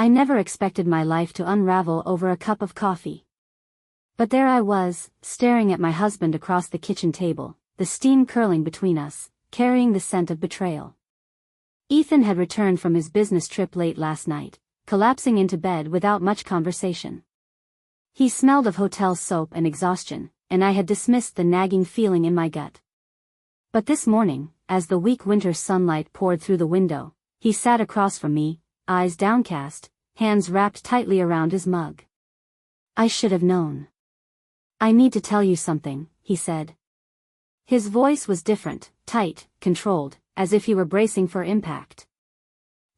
I never expected my life to unravel over a cup of coffee. But there I was, staring at my husband across the kitchen table, the steam curling between us, carrying the scent of betrayal. Ethan had returned from his business trip late last night, collapsing into bed without much conversation. He smelled of hotel soap and exhaustion, and I had dismissed the nagging feeling in my gut. But this morning, as the weak winter sunlight poured through the window, he sat across from me, eyes downcast, hands wrapped tightly around his mug. I should have known. I need to tell you something, he said. His voice was different, tight, controlled, as if he were bracing for impact.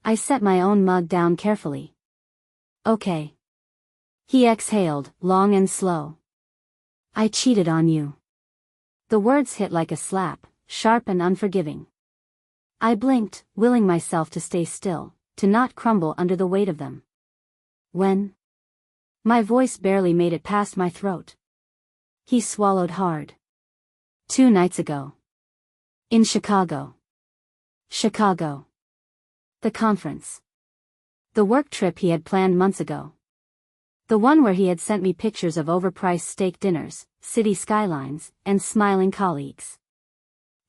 I set my own mug down carefully. Okay. He exhaled, long and slow. I cheated on you. The words hit like a slap, sharp and unforgiving. I blinked, willing myself to stay still, to not crumble under the weight of them. When? My voice barely made it past my throat. He swallowed hard. 2 nights ago. In Chicago. Chicago. The conference. The work trip he had planned months ago. The one where he had sent me pictures of overpriced steak dinners, city skylines, and smiling colleagues.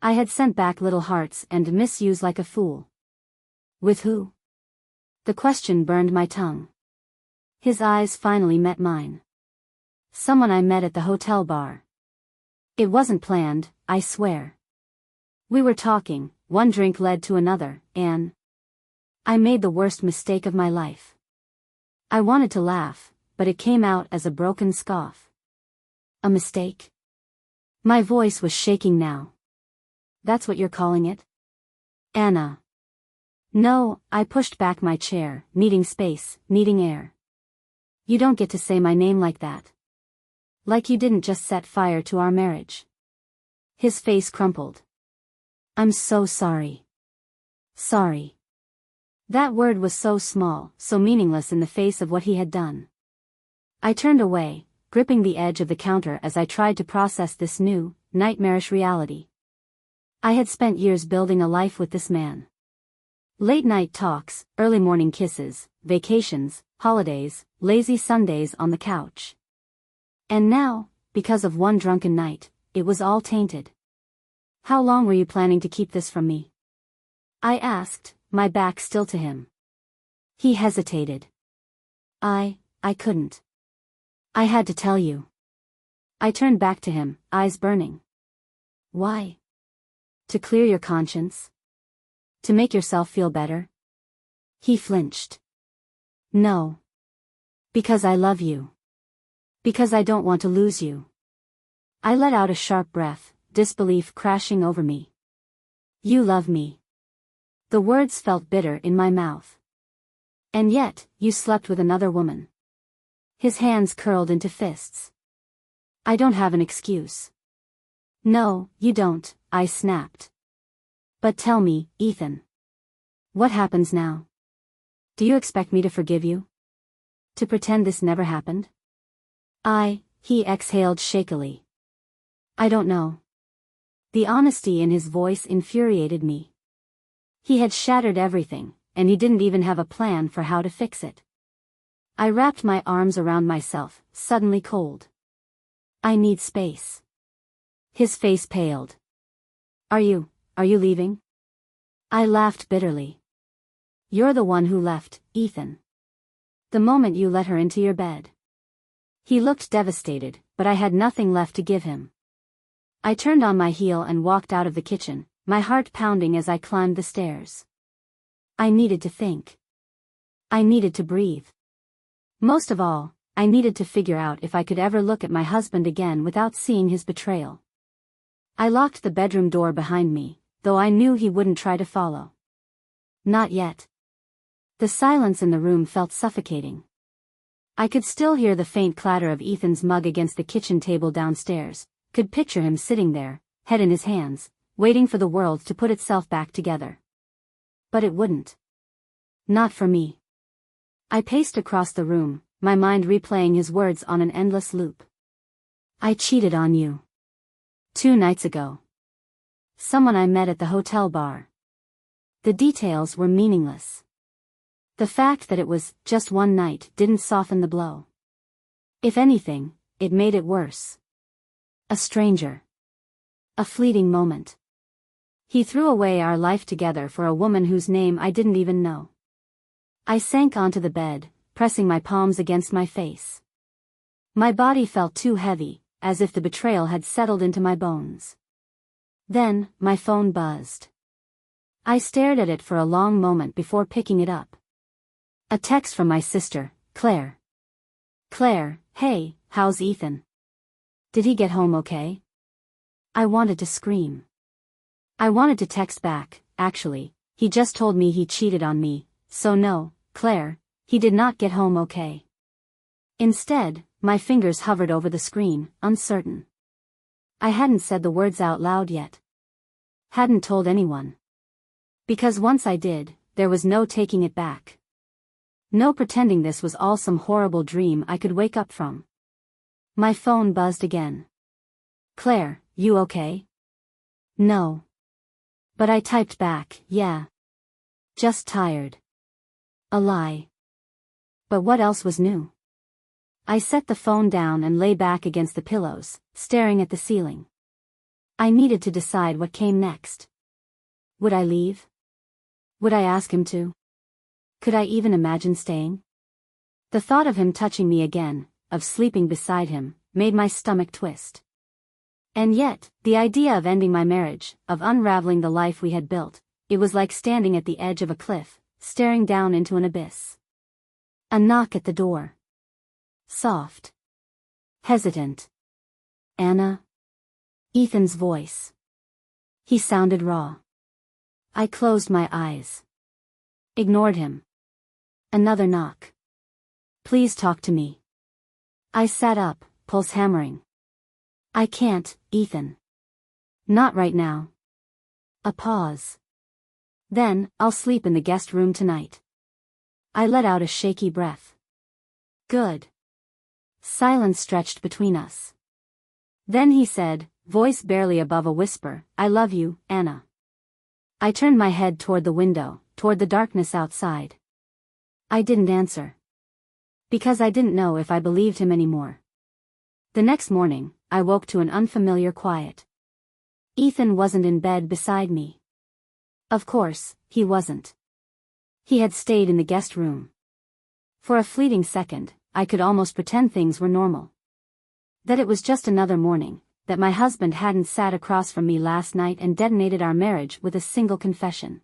I had sent back little hearts and miss yous like a fool. With who? The question burned my tongue. His eyes finally met mine. Someone I met at the hotel bar. It wasn't planned, I swear. We were talking, one drink led to another, and I made the worst mistake of my life. I wanted to laugh, but it came out as a broken scoff. A mistake? My voice was shaking now. That's what you're calling it? Anna. No, I pushed back my chair, needing space, needing air. You don't get to say my name like that. Like you didn't just set fire to our marriage. His face crumpled. I'm so sorry. Sorry. That word was so small, so meaningless in the face of what he had done. I turned away, gripping the edge of the counter as I tried to process this new, nightmarish reality. I had spent years building a life with this man. Late-night talks, early morning kisses, vacations, holidays, lazy Sundays on the couch. And now, because of one drunken night, it was all tainted. How long were you planning to keep this from me? I asked, my back still to him. He hesitated. I couldn't. I had to tell you. I turned back to him, eyes burning. Why? To clear your conscience? To make yourself feel better? He flinched. No. Because I love you. Because I don't want to lose you. I let out a sharp breath, disbelief crashing over me. You love me. The words felt bitter in my mouth. And yet, you slept with another woman. His hands curled into fists. I don't have an excuse. No, you don't, I snapped. But tell me, Ethan. What happens now? Do you expect me to forgive you? To pretend this never happened? He exhaled shakily. I don't know. The honesty in his voice infuriated me. He had shattered everything, and he didn't even have a plan for how to fix it. I wrapped my arms around myself, suddenly cold. I need space. His face paled. Are you leaving? I laughed bitterly. You're the one who left, Ethan. The moment you let her into your bed. He looked devastated, but I had nothing left to give him. I turned on my heel and walked out of the kitchen, my heart pounding as I climbed the stairs. I needed to think. I needed to breathe. Most of all, I needed to figure out if I could ever look at my husband again without seeing his betrayal. I locked the bedroom door behind me, though I knew he wouldn't try to follow. Not yet. The silence in the room felt suffocating. I could still hear the faint clatter of Ethan's mug against the kitchen table downstairs, could picture him sitting there, head in his hands, waiting for the world to put itself back together. But it wouldn't. Not for me. I paced across the room, my mind replaying his words on an endless loop. I cheated on you. 2 nights ago. Someone I met at the hotel bar. The details were meaningless. The fact that it was just one night didn't soften the blow. If anything, it made it worse. A stranger. A fleeting moment. He threw away our life together for a woman whose name I didn't even know. I sank onto the bed, pressing my palms against my face. My body felt too heavy, as if the betrayal had settled into my bones. Then, my phone buzzed. I stared at it for a long moment before picking it up. A text from my sister, Claire. Claire, hey, how's Ethan? Did he get home okay? I wanted to scream. I wanted to text back, actually, he just told me he cheated on me, so no, Claire, he did not get home okay. Instead, my fingers hovered over the screen, uncertain. I hadn't said the words out loud yet. Hadn't told anyone. Because once I did, there was no taking it back. No pretending this was all some horrible dream I could wake up from. My phone buzzed again. Claire, you okay? No. But I typed back, yeah. Just tired. A lie. But what else was new? I set the phone down and lay back against the pillows, staring at the ceiling. I needed to decide what came next. Would I leave? Would I ask him to? Could I even imagine staying? The thought of him touching me again, of sleeping beside him, made my stomach twist. And yet, the idea of ending my marriage, of unraveling the life we had built, it was like standing at the edge of a cliff, staring down into an abyss. A knock at the door. Soft. Hesitant. Anna? Ethan's voice. He sounded raw. I closed my eyes. Ignored him. Another knock. Please talk to me. I sat up, pulse hammering. I can't, Ethan. Not right now. A pause. Then, I'll sleep in the guest room tonight. I let out a shaky breath. Good. Silence stretched between us. Then he said, voice barely above a whisper, I love you, Anna. I turned my head toward the window, toward the darkness outside. I didn't answer. Because I didn't know if I believed him anymore. The next morning, I woke to an unfamiliar quiet. Ethan wasn't in bed beside me. Of course, he wasn't. He had stayed in the guest room. For a fleeting second, I could almost pretend things were normal. That it was just another morning, that my husband hadn't sat across from me last night and detonated our marriage with a single confession.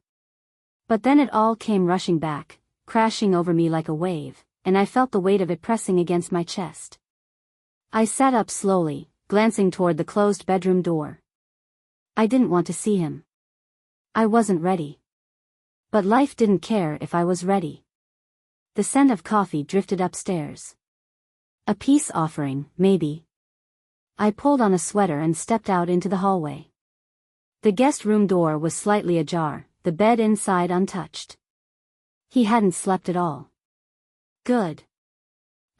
But then it all came rushing back, crashing over me like a wave, and I felt the weight of it pressing against my chest. I sat up slowly, glancing toward the closed bedroom door. I didn't want to see him. I wasn't ready. But life didn't care if I was ready. The scent of coffee drifted upstairs. A peace offering, maybe. I pulled on a sweater and stepped out into the hallway. The guest room door was slightly ajar, the bed inside untouched. He hadn't slept at all. Good.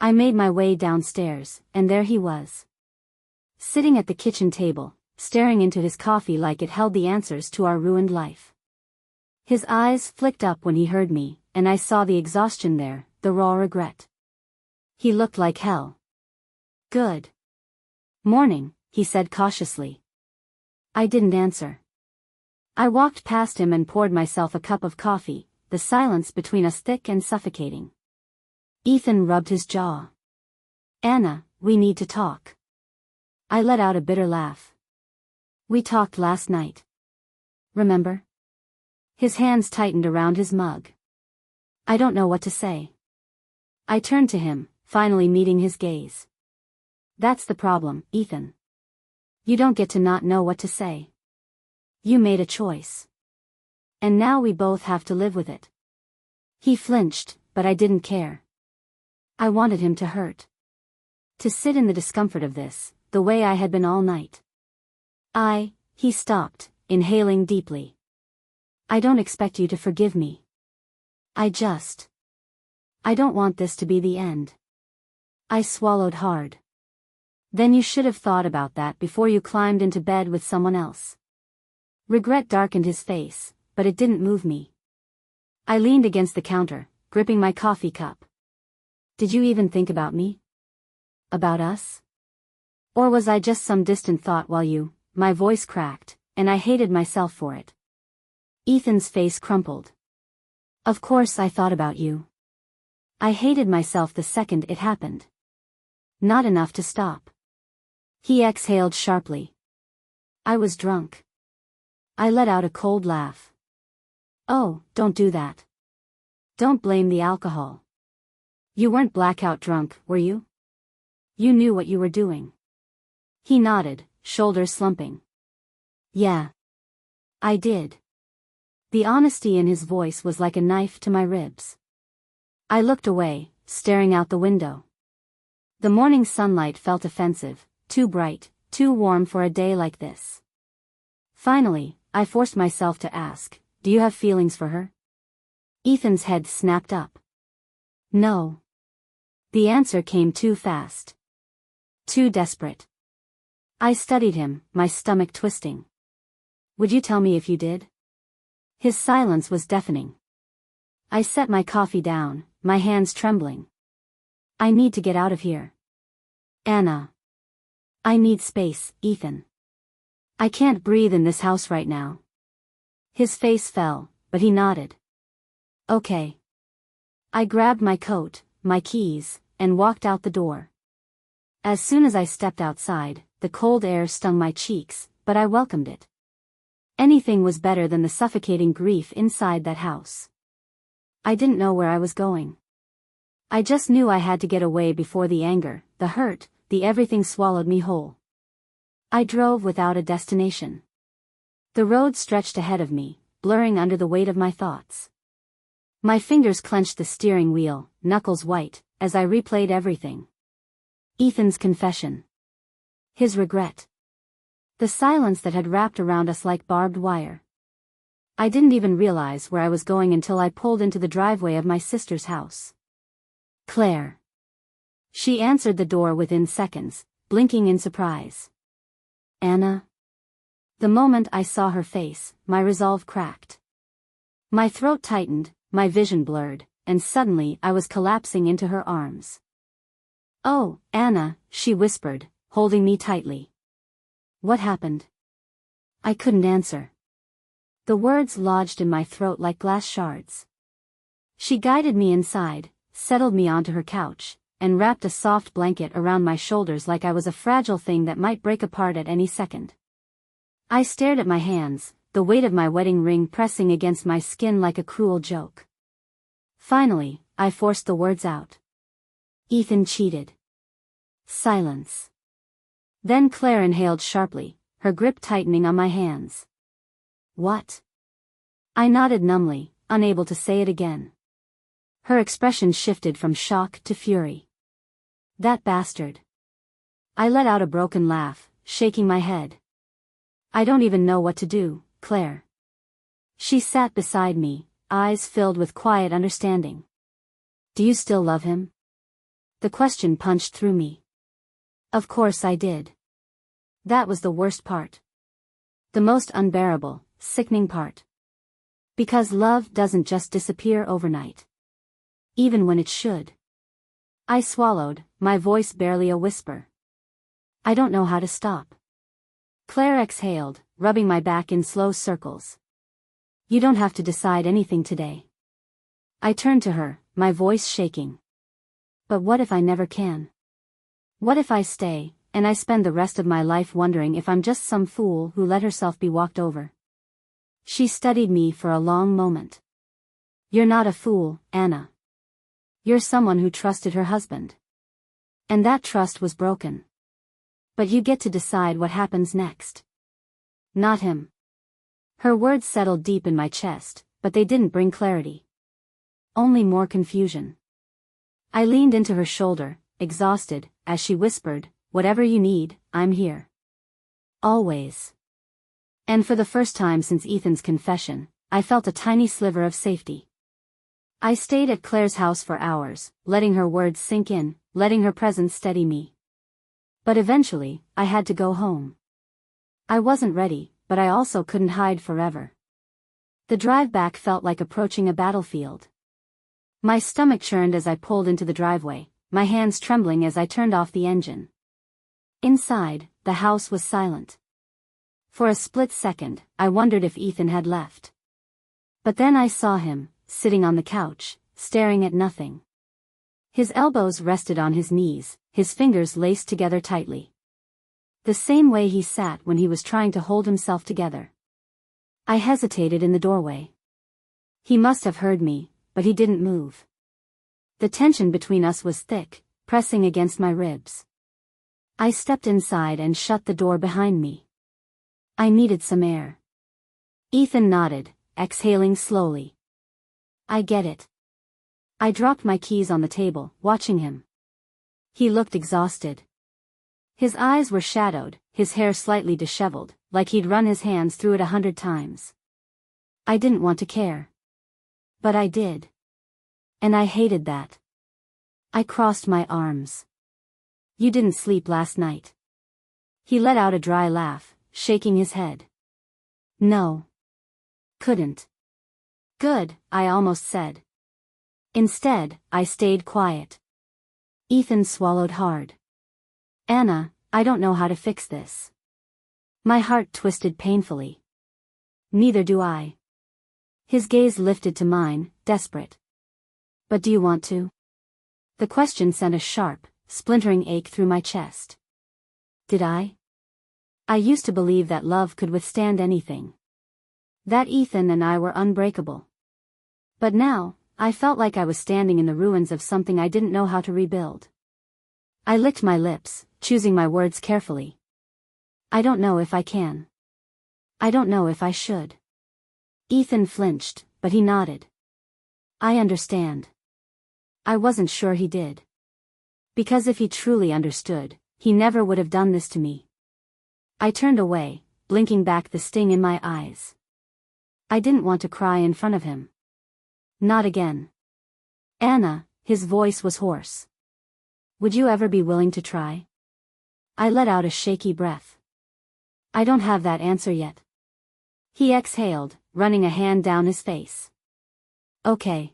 I made my way downstairs, and there he was. Sitting at the kitchen table, staring into his coffee like it held the answers to our ruined life. His eyes flicked up when he heard me, and I saw the exhaustion there, the raw regret. He looked like hell. Good. Morning, he said cautiously. I didn't answer. I walked past him and poured myself a cup of coffee, the silence between us thick and suffocating. Ethan rubbed his jaw. Anna, we need to talk. I let out a bitter laugh. We talked last night. Remember? His hands tightened around his mug. I don't know what to say. I turned to him, finally meeting his gaze. That's the problem, Ethan. You don't get to not know what to say. You made a choice. And now we both have to live with it. He flinched, but I didn't care. I wanted him to hurt. To sit in the discomfort of this, the way I had been all night. He stopped, inhaling deeply. I don't expect you to forgive me. I don't want this to be the end. I swallowed hard. Then you should have thought about that before you climbed into bed with someone else. Regret darkened his face, but it didn't move me. I leaned against the counter, gripping my coffee cup. Did you even think about me? About us? Or was I just some distant thought while you... My voice cracked, and I hated myself for it. Ethan's face crumpled. Of course I thought about you. I hated myself the second it happened. Not enough to stop. He exhaled sharply. I was drunk. I let out a cold laugh. Oh, don't do that. Don't blame the alcohol. You weren't blackout drunk, were you? You knew what you were doing. He nodded, shoulders slumping. Yeah. I did. The honesty in his voice was like a knife to my ribs. I looked away, staring out the window. The morning sunlight felt offensive, too bright, too warm for a day like this. Finally, I forced myself to ask, do you have feelings for her? Ethan's head snapped up. No. The answer came too fast. Too desperate. I studied him, my stomach twisting. Would you tell me if you did? His silence was deafening. I set my coffee down, my hands trembling. I need to get out of here. Anna. I need space, Ethan. I can't breathe in this house right now. His face fell, but he nodded. Okay. I grabbed my coat, my keys, and walked out the door. As soon as I stepped outside, the cold air stung my cheeks, but I welcomed it. Anything was better than the suffocating grief inside that house. I didn't know where I was going. I just knew I had to get away before the anger, the hurt, the everything swallowed me whole. I drove without a destination. The road stretched ahead of me, blurring under the weight of my thoughts. My fingers clenched the steering wheel, knuckles white, as I replayed everything. Ethan's confession. His regret. The silence that had wrapped around us like barbed wire. I didn't even realize where I was going until I pulled into the driveway of my sister's house. Claire. She answered the door within seconds, blinking in surprise. Anna? The moment I saw her face, my resolve cracked. My throat tightened, my vision blurred, and suddenly I was collapsing into her arms. Oh, Anna, she whispered, holding me tightly. What happened? I couldn't answer. The words lodged in my throat like glass shards. She guided me inside, settled me onto her couch, and wrapped a soft blanket around my shoulders like I was a fragile thing that might break apart at any second. I stared at my hands, the weight of my wedding ring pressing against my skin like a cruel joke. Finally, I forced the words out. Ethan cheated. Silence. Then Claire inhaled sharply, her grip tightening on my hands. What? I nodded numbly, unable to say it again. Her expression shifted from shock to fury. That bastard. I let out a broken laugh, shaking my head. I don't even know what to do, Claire. She sat beside me, eyes filled with quiet understanding. Do you still love him? The question punched through me. Of course I did. That was the worst part. The most unbearable, sickening part. Because love doesn't just disappear overnight. Even when it should. I swallowed, my voice barely a whisper. I don't know how to stop. Claire exhaled, rubbing my back in slow circles. You don't have to decide anything today. I turned to her, my voice shaking. But what if I never can? What if I stay, and I spend the rest of my life wondering if I'm just some fool who let herself be walked over? She studied me for a long moment. You're not a fool, Anna. You're someone who trusted her husband. And that trust was broken. But you get to decide what happens next. Not him. Her words settled deep in my chest, but they didn't bring clarity. Only more confusion. I leaned into her shoulder, exhausted, as she whispered, whatever you need, I'm here. Always. And for the first time since Ethan's confession, I felt a tiny sliver of safety. I stayed at Claire's house for hours, letting her words sink in, letting her presence steady me. But eventually, I had to go home. I wasn't ready, but I also couldn't hide forever. The drive back felt like approaching a battlefield. My stomach churned as I pulled into the driveway, my hands trembling as I turned off the engine. Inside, the house was silent. For a split second, I wondered if Ethan had left. But then I saw him, sitting on the couch, staring at nothing. His elbows rested on his knees, his fingers laced together tightly. The same way he sat when he was trying to hold himself together. I hesitated in the doorway. He must have heard me, but he didn't move. The tension between us was thick, pressing against my ribs. I stepped inside and shut the door behind me. I needed some air. Ethan nodded, exhaling slowly. I get it. I dropped my keys on the table, watching him. He looked exhausted. His eyes were shadowed, his hair slightly disheveled, like he'd run his hands through it 100 times. I didn't want to care. But I did. And I hated that. I crossed my arms. You didn't sleep last night. He let out a dry laugh, shaking his head. No. Couldn't. Good, I almost said. Instead, I stayed quiet. Ethan swallowed hard. Anna, I don't know how to fix this. My heart twisted painfully. Neither do I. His gaze lifted to mine, desperate. But do you want to? The question sent a sharp, splintering ache through my chest. Did I? I used to believe that love could withstand anything. That Ethan and I were unbreakable. But now, I felt like I was standing in the ruins of something I didn't know how to rebuild. I licked my lips, choosing my words carefully. I don't know if I can. I don't know if I should. Ethan flinched, but he nodded. I understand. I wasn't sure he did. Because if he truly understood, he never would have done this to me. I turned away, blinking back the sting in my eyes. I didn't want to cry in front of him. Not again. Anna, his voice was hoarse. Would you ever be willing to try? I let out a shaky breath. I don't have that answer yet. He exhaled, running a hand down his face. Okay.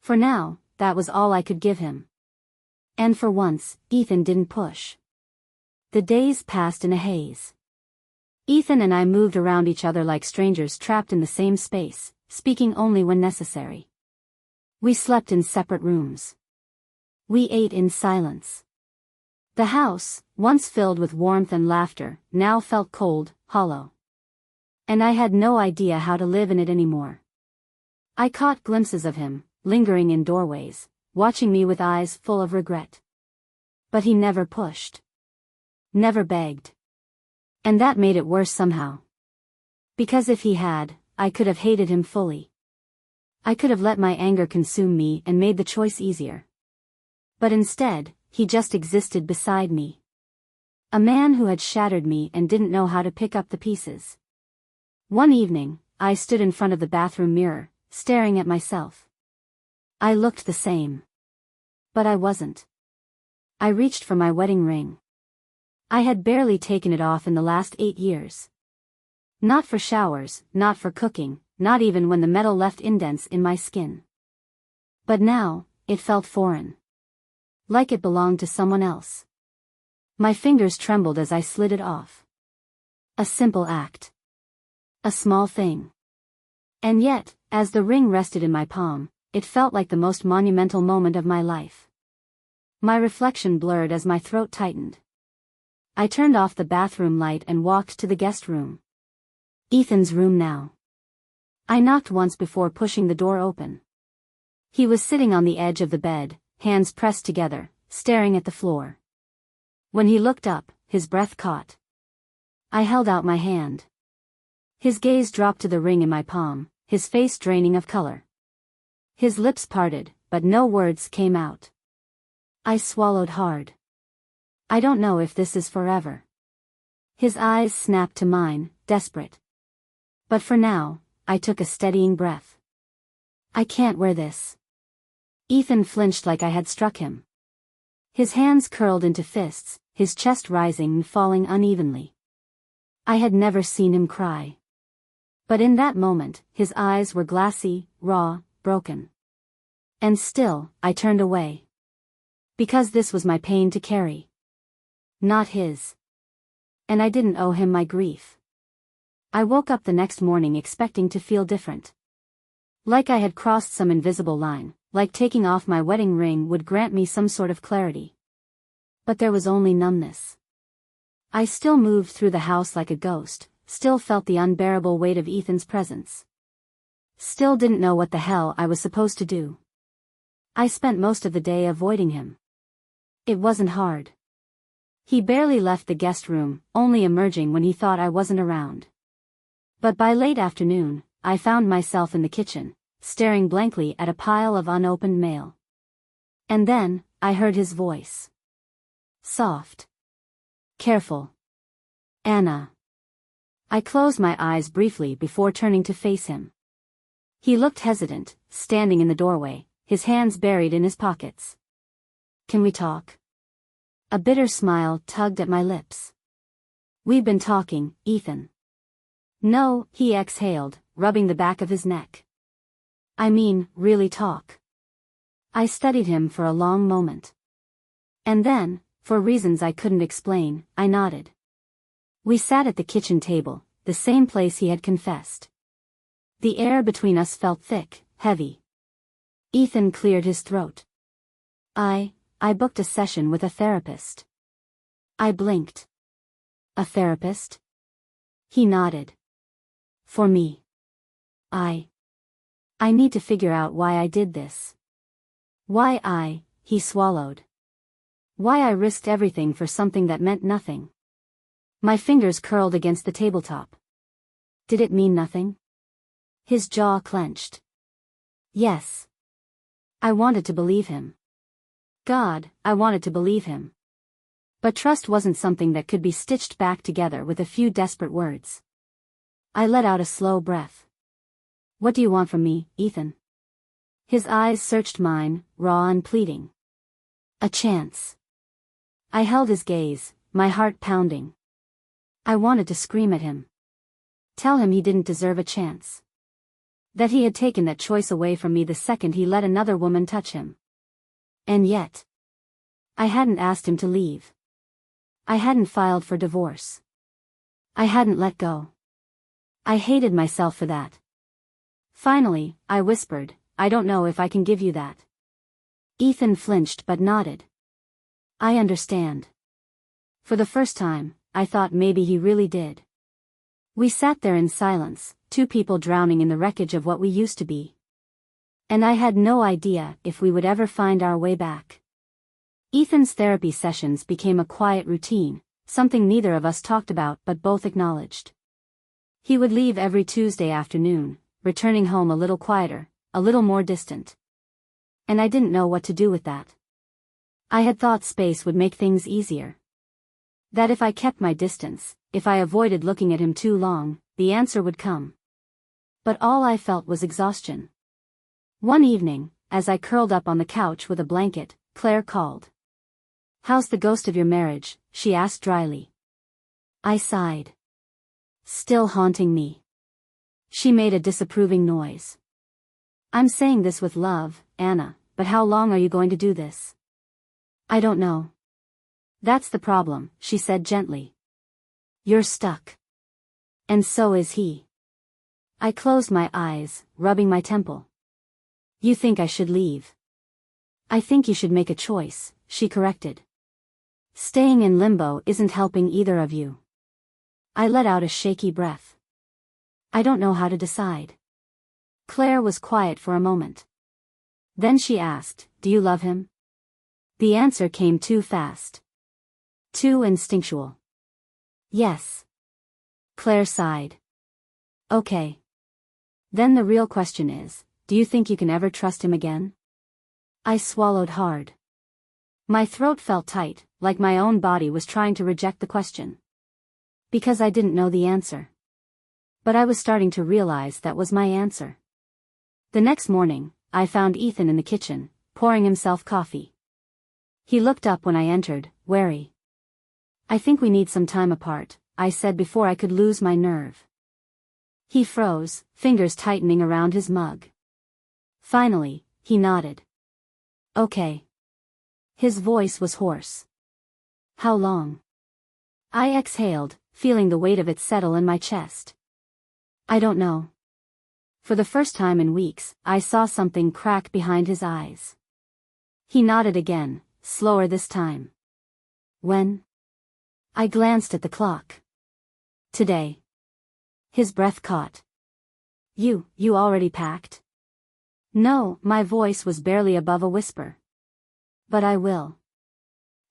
For now, that was all I could give him. And for once, Ethan didn't push. The days passed in a haze. Ethan and I moved around each other like strangers trapped in the same space, speaking only when necessary. We slept in separate rooms. We ate in silence. The house, once filled with warmth and laughter, now felt cold, hollow. And I had no idea how to live in it anymore. I caught glimpses of him, lingering in doorways, watching me with eyes full of regret. But he never pushed. Never begged. And that made it worse somehow. Because if he had, I could have hated him fully. I could have let my anger consume me and made the choice easier. But instead, he just existed beside me. A man who had shattered me and didn't know how to pick up the pieces. One evening, I stood in front of the bathroom mirror, staring at myself. I looked the same. But I wasn't. I reached for my wedding ring. I had barely taken it off in the last 8 years. Not for showers, not for cooking, not even when the metal left indents in my skin. But now, it felt foreign. Like it belonged to someone else. My fingers trembled as I slid it off. A simple act. A small thing. And yet, as the ring rested in my palm, it felt like the most monumental moment of my life. My reflection blurred as my throat tightened. I turned off the bathroom light and walked to the guest room. Ethan's room now. I knocked once before pushing the door open. He was sitting on the edge of the bed, hands pressed together, staring at the floor. When he looked up, his breath caught. I held out my hand. His gaze dropped to the ring in my palm, his face draining of color. His lips parted, but no words came out. I swallowed hard. I don't know if this is forever. His eyes snapped to mine, desperate. But for now, I took a steadying breath. I can't wear this. Ethan flinched like I had struck him. His hands curled into fists, his chest rising and falling unevenly. I had never seen him cry. But in that moment, his eyes were glassy, raw, broken. And still, I turned away. Because this was my pain to carry. Not his. And I didn't owe him my grief. I woke up the next morning expecting to feel different. Like I had crossed some invisible line, like taking off my wedding ring would grant me some sort of clarity. But there was only numbness. I still moved through the house like a ghost, still felt the unbearable weight of Ethan's presence. Still didn't know what the hell I was supposed to do. I spent most of the day avoiding him. It wasn't hard. He barely left the guest room, only emerging when he thought I wasn't around. But by late afternoon, I found myself in the kitchen, staring blankly at a pile of unopened mail. And then, I heard his voice. Soft. Careful. Anna. I closed my eyes briefly before turning to face him. He looked hesitant, standing in the doorway, his hands buried in his pockets. Can we talk? A bitter smile tugged at my lips. We've been talking, Ethan. No, he exhaled, rubbing the back of his neck. I mean, really talk. I studied him for a long moment. And then, for reasons I couldn't explain, I nodded. We sat at the kitchen table, the same place he had confessed. The air between us felt thick, heavy. Ethan cleared his throat. I booked a session with a therapist. I blinked. A therapist? He nodded. For me. I need to figure out why I did this. He swallowed. Why I risked everything for something that meant nothing. My fingers curled against the tabletop. Did it mean nothing? His jaw clenched. Yes. I wanted to believe him. God, I wanted to believe him. But trust wasn't something that could be stitched back together with a few desperate words. I let out a slow breath. What do you want from me, Ethan? His eyes searched mine, raw and pleading. A chance. I held his gaze, my heart pounding. I wanted to scream at him. Tell him he didn't deserve a chance. That he had taken that choice away from me the second he let another woman touch him. And yet, I hadn't asked him to leave. I hadn't filed for divorce. I hadn't let go. I hated myself for that. Finally, I whispered, I don't know if I can give you that. Ethan flinched but nodded. I understand. For the first time, I thought maybe he really did. We sat there in silence, two people drowning in the wreckage of what we used to be. And I had no idea if we would ever find our way back. Ethan's therapy sessions became a quiet routine, something neither of us talked about but both acknowledged. He would leave every Tuesday afternoon, returning home a little quieter, a little more distant. And I didn't know what to do with that. I had thought space would make things easier. That if I kept my distance, if I avoided looking at him too long, the answer would come. But all I felt was exhaustion. One evening, as I curled up on the couch with a blanket, Claire called. How's the ghost of your marriage? She asked dryly. I sighed. Still haunting me. She made a disapproving noise. I'm saying this with love, Anna, but how long are you going to do this? I don't know. That's the problem, she said gently. You're stuck. And so is he. I closed my eyes, rubbing my temple. You think I should leave? I think you should make a choice, she corrected. Staying in limbo isn't helping either of you. I let out a shaky breath. I don't know how to decide. Claire was quiet for a moment. Then she asked, do you love him? The answer came too fast. Too instinctual. Yes. Claire sighed. Okay. Then the real question is, do you think you can ever trust him again? I swallowed hard. My throat felt tight, like my own body was trying to reject the question. Because I didn't know the answer. But I was starting to realize that was my answer. The next morning, I found Ethan in the kitchen, pouring himself coffee. He looked up when I entered, wary. I think we need some time apart, I said before I could lose my nerve. He froze, fingers tightening around his mug. Finally, he nodded. Okay. His voice was hoarse. How long? I exhaled, feeling the weight of it settle in my chest. I don't know. For the first time in weeks, I saw something crack behind his eyes. He nodded again, slower this time. When? I glanced at the clock. Today. His breath caught. You already packed? No, my voice was barely above a whisper. But I will.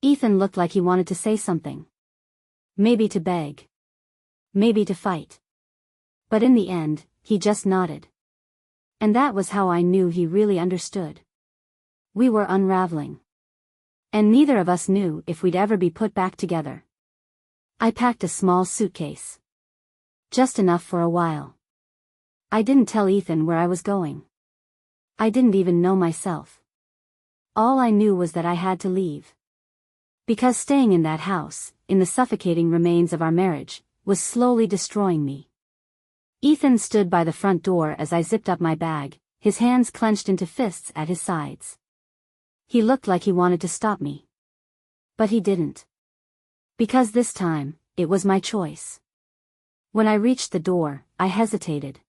Ethan looked like he wanted to say something. Maybe to beg. Maybe to fight. But in the end, he just nodded. And that was how I knew he really understood. We were unraveling. And neither of us knew if we'd ever be put back together. I packed a small suitcase. Just enough for a while. I didn't tell Ethan where I was going. I didn't even know myself. All I knew was that I had to leave. Because staying in that house, in the suffocating remains of our marriage, was slowly destroying me. Ethan stood by the front door as I zipped up my bag, his hands clenched into fists at his sides. He looked like he wanted to stop me. But he didn't. Because this time, it was my choice. When I reached the door, I hesitated.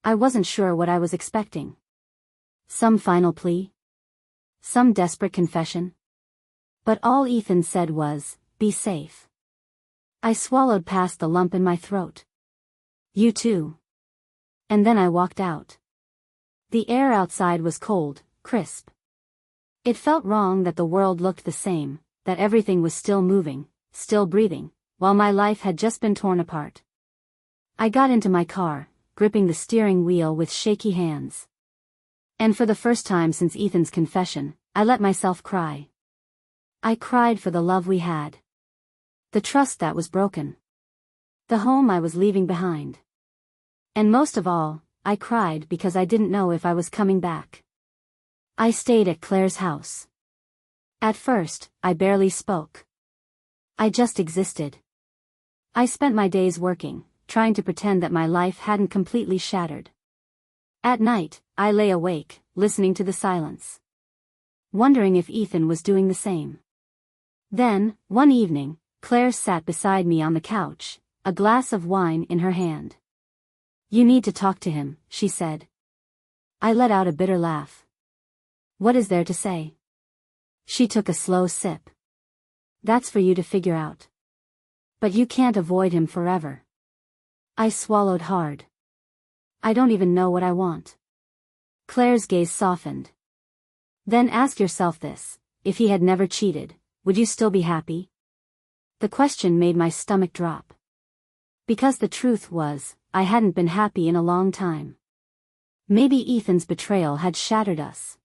I wasn't sure what I was expecting. Some final plea? Some desperate confession? But all Ethan said was, "Be safe." I swallowed past the lump in my throat. You too. And then I walked out. The air outside was cold, crisp. It felt wrong that the world looked the same, that everything was still moving, still breathing, while my life had just been torn apart. I got into my car, gripping the steering wheel with shaky hands. And for the first time since Ethan's confession, I let myself cry. I cried for the love we had. The trust that was broken. The home I was leaving behind. And most of all, I cried because I didn't know if I was coming back. I stayed at Claire's house. At first, I barely spoke. I just existed. I spent my days working, trying to pretend that my life hadn't completely shattered. At night, I lay awake, listening to the silence. Wondering if Ethan was doing the same. Then, one evening, Claire sat beside me on the couch, a glass of wine in her hand. "You need to talk to him," she said. I let out a bitter laugh. "What is there to say?" She took a slow sip. "That's for you to figure out. But you can't avoid him forever." I swallowed hard. "I don't even know what I want." Claire's gaze softened. "Then ask yourself this, if he had never cheated, would you still be happy?" The question made my stomach drop. Because the truth was, I hadn't been happy in a long time. Maybe Ethan's betrayal had shattered us.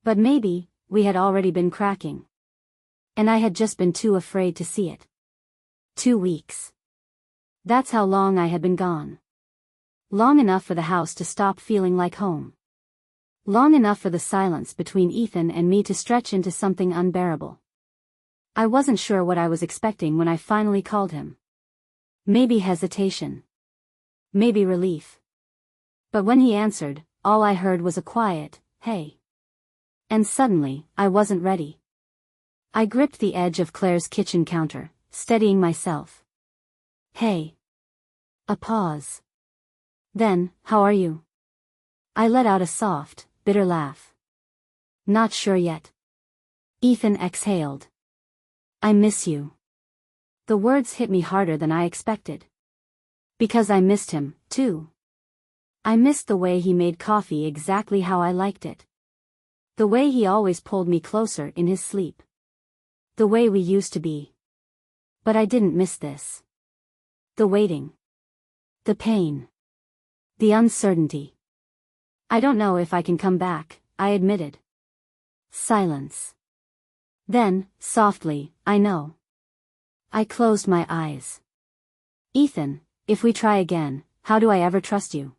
But maybe, we had already been cracking. And I had just been too afraid to see it. 2 weeks. That's how long I had been gone. Long enough for the house to stop feeling like home. Long enough for the silence between Ethan and me to stretch into something unbearable. I wasn't sure what I was expecting when I finally called him. Maybe hesitation. Maybe relief. But when he answered, all I heard was a quiet, "Hey." And suddenly, I wasn't ready. I gripped the edge of Claire's kitchen counter, steadying myself. "Hey." A pause. Then, "How are you?" I let out a soft, bitter laugh. "Not sure yet." Ethan exhaled. "I miss you." The words hit me harder than I expected. Because I missed him, too. I missed the way he made coffee exactly how I liked it. The way he always pulled me closer in his sleep. The way we used to be. But I didn't miss this. The waiting. The pain. The uncertainty. "I don't know if I can come back," I admitted. Silence. Then, softly, "I know." I closed my eyes. "Ethan, if we try again, how do I ever trust you?"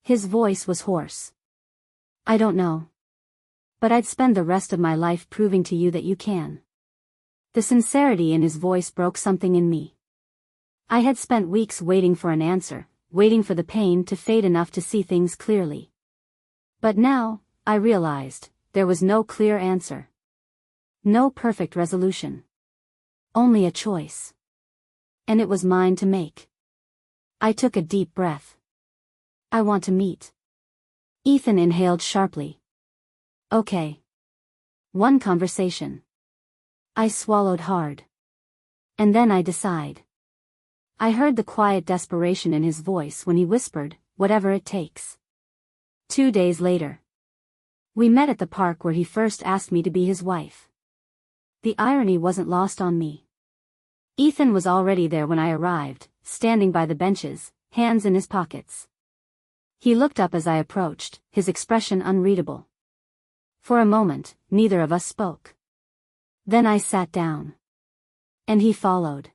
His voice was hoarse. "I don't know. But I'd spend the rest of my life proving to you that you can." The sincerity in his voice broke something in me. I had spent weeks waiting for an answer, waiting for the pain to fade enough to see things clearly. But now, I realized, there was no clear answer. No perfect resolution. Only a choice. And it was mine to make. I took a deep breath. I want to meet. Ethan inhaled sharply. Okay. One conversation. I swallowed hard. And then I decide. I heard the quiet desperation in his voice when he whispered, whatever it takes. 2 days later. We met at the park where he first asked me to be his wife. The irony wasn't lost on me. Ethan was already there when I arrived, standing by the benches, hands in his pockets. He looked up as I approached, his expression unreadable. For a moment, neither of us spoke. Then I sat down. And he followed.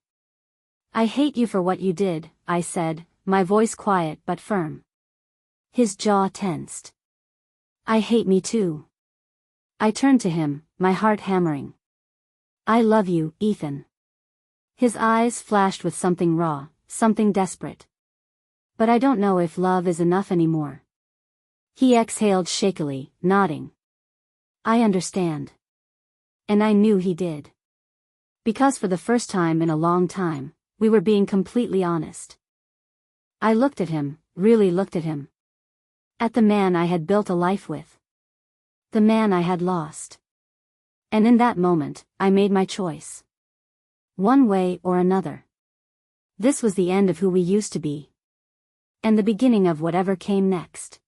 I hate you for what you did, I said, my voice quiet but firm. His jaw tensed. I hate me too. I turned to him, my heart hammering. I love you, Ethan. His eyes flashed with something raw, something desperate. But I don't know if love is enough anymore. He exhaled shakily, nodding. I understand. And I knew he did. Because for the first time in a long time, we were being completely honest. I looked at him, really looked at him. At the man I had built a life with. The man I had lost. And in that moment, I made my choice. One way or another. This was the end of who we used to be. And the beginning of whatever came next.